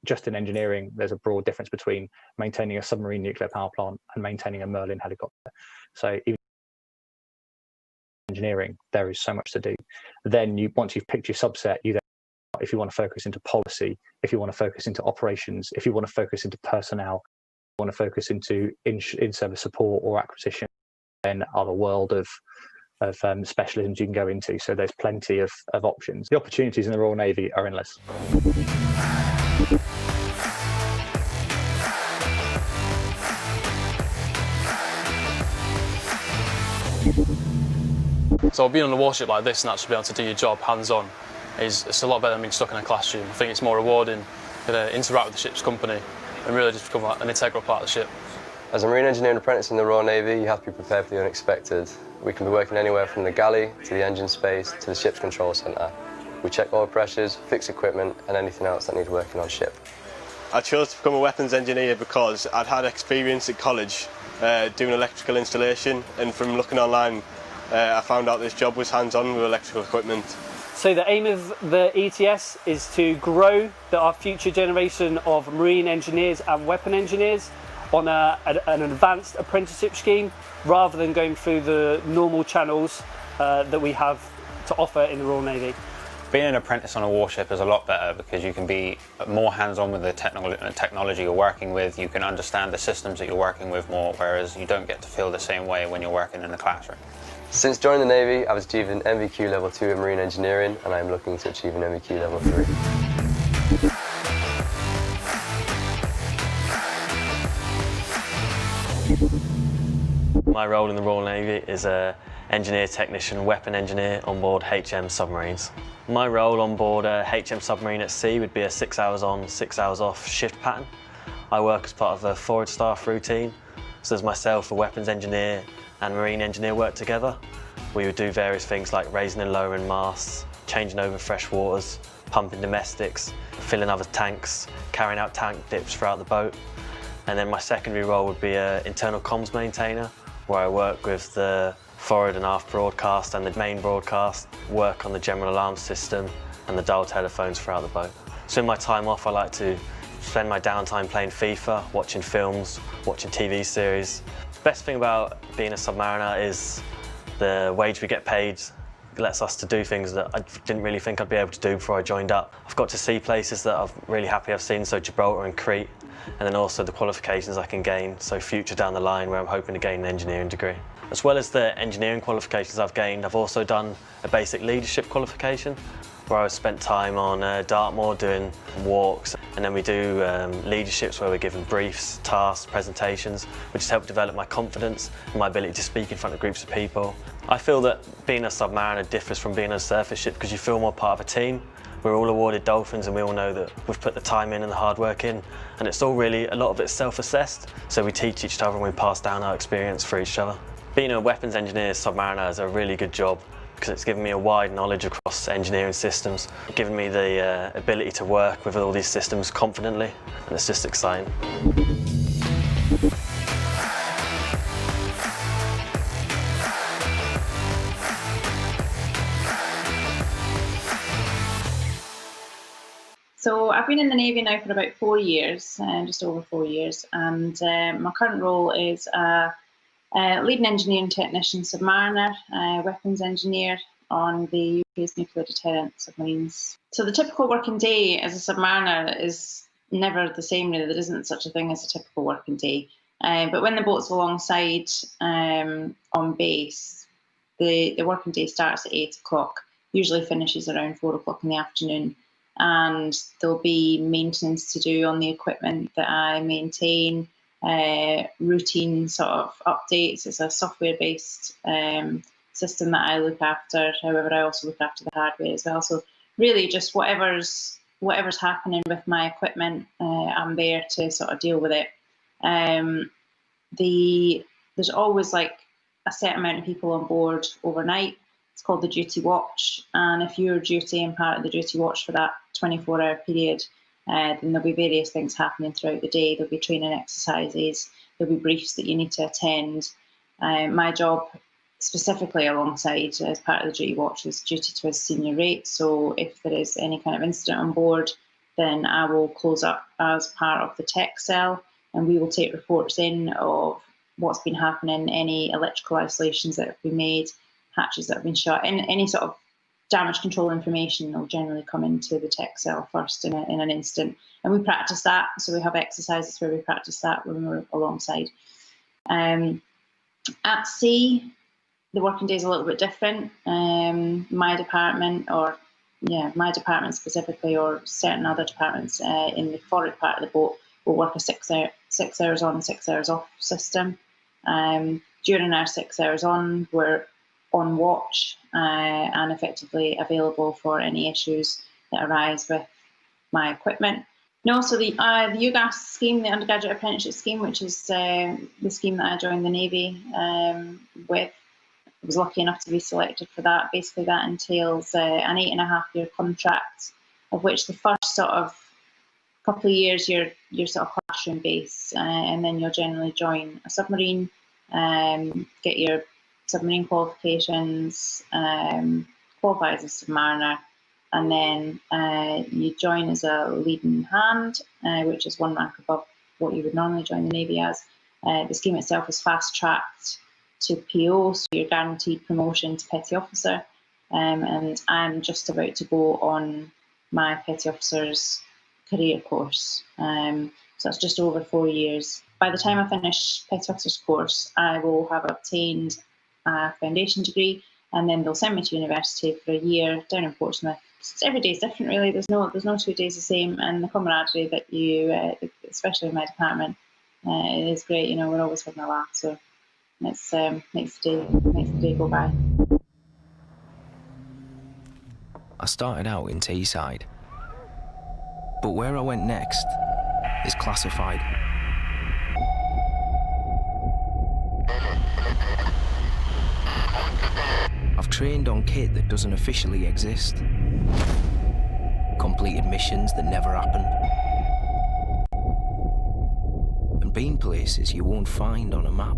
just in engineering, there's a broad difference between maintaining a submarine nuclear power plant and maintaining a Merlin helicopter. So even engineering, there is so much to do. Then once you've picked your subset, you then, if you want to focus into policy, if you want to focus into operations, if you want to focus into personnel, want to focus into in-service support or acquisition, then other world of specialisms you can go into. So there's plenty of options. The opportunities in the Royal Navy are endless. So being on a warship like this and actually being able to do your job hands-on it's a lot better than being stuck in a classroom. I think it's more rewarding to interact with the ship's company and really just become an integral part of the ship. As a marine engineering apprentice in the Royal Navy, you have to be prepared for the unexpected. We can be working anywhere from the galley to the engine space to the ship's control centre. We check oil pressures, fix equipment and anything else that needs working on ship. I chose to become a weapons engineer because I'd had experience at college doing electrical installation, and from looking online I found out this job was hands-on with electrical equipment. So the aim of the ETS is to grow our future generation of marine engineers and weapon engineers on an advanced apprenticeship scheme, rather than going through the normal channels that we have to offer in the Royal Navy. Being an apprentice on a warship is a lot better because you can be more hands-on with the technology you're working with. You can understand the systems that you're working with more, whereas you don't get to feel the same way when you're working in the classroom. Since joining the Navy, I've achieved an MVQ level 2 in marine engineering, and I'm looking to achieve an MVQ level 3. My role in the Royal Navy is an engineer technician, weapon engineer on board HM submarines. My role on board a HM submarine at sea would be a 6 hours on, 6 hours off shift pattern. I work as part of a forward staff routine, so there's myself, a weapons engineer, and marine engineer work together. We would do various things like raising and lowering masts, changing over fresh waters, pumping domestics, filling other tanks, carrying out tank dips throughout the boat. And then my secondary role would be an internal comms maintainer, where I work with the forward and aft broadcast and the main broadcast, work on the general alarm system and the dial telephones throughout the boat. So in my time off, I like to spend my downtime playing FIFA, watching films, watching TV series. The best thing about being a submariner is the wage we get paid. It lets us to do things that I didn't really think I'd be able to do before I joined up. I've got to see places that I'm really happy I've seen, so Gibraltar and Crete, and then also the qualifications I can gain, so future down the line where I'm hoping to gain an engineering degree. As well as the engineering qualifications I've gained, I've also done a basic leadership qualification, where I've spent time on Dartmoor doing walks, and then we do leaderships where we're given briefs, tasks, presentations, which has helped develop my confidence and my ability to speak in front of groups of people. I feel that being a submariner differs from being on a surface ship because you feel more part of a team. We're all awarded dolphins and we all know that we've put the time in and the hard work in, and it's all really, a lot of it's self-assessed, so we teach each other and we pass down our experience for each other. Being a weapons engineer submariner is a really good job because it's given me a wide knowledge across engineering systems, given me the ability to work with all these systems confidently, and it's just exciting. So I've been in the Navy now for about 4 years, just over 4 years, and my current role is leading engineering technician submariner, weapons engineer on the UK's nuclear deterrent submarines. So the typical working day as a submariner is never the same really. There isn't such a thing as a typical working day. But when the boat's alongside on base, the working day starts at 8 o'clock, usually finishes around 4 o'clock in the afternoon. And there'll be maintenance to do on the equipment that I maintain, routine sort of updates. It's a software-based system that I look after. However, I also look after the hardware as well. So really just whatever's happening with my equipment, I'm there to sort of deal with it. There's always like a set amount of people on board overnight. It's called the duty watch, and if you're duty and part of the duty watch for that 24-hour period, then there'll be various things happening throughout the day. There'll be training exercises, there'll be briefs that you need to attend. My job specifically alongside as part of the duty watch is duty to a senior rate, so if there is any kind of incident on board, then I will close up as part of the tech cell, and we will take reports in of what's been happening, any electrical isolations that have been made, hatches that have been shut, and any sort of damage control information will generally come into the tech cell first in an instant. And we practice that, so we have exercises where we practice that when we're alongside. At sea, the working day is a little bit different. My department specifically, or certain other departments in the forward part of the boat, will work a 6 hours on, 6 hours off system. During our 6 hours on, we're on watch and effectively available for any issues that arise with my equipment. And also the UGAS scheme, the undergraduate apprenticeship scheme, which is the scheme that I joined the Navy with. I was lucky enough to be selected for that. Basically, that entails an 8.5-year contract, of which the first sort of couple of years you're sort of classroom based, and then you'll generally join a submarine, get your submarine qualifications, qualify as a submariner, and then you join as a leading hand, which is one rank above what you would normally join the Navy as. The scheme itself is fast tracked to PO, so you're guaranteed promotion to petty officer, and I'm just about to go on my petty officer's career course, so that's just over 4 years. By the time I finish petty officer's course, I will have obtained a foundation degree, and then they'll send me to university for a year down in Portsmouth. Every day is different, really. There's no 2 days the same, and the camaraderie that you, especially in my department, it is great. You know, we're always having a laugh, so it's makes the day go by. I started out in Teesside, but where I went next is classified. I've trained on kit that doesn't officially exist, completed missions that never happened, and been places you won't find on a map.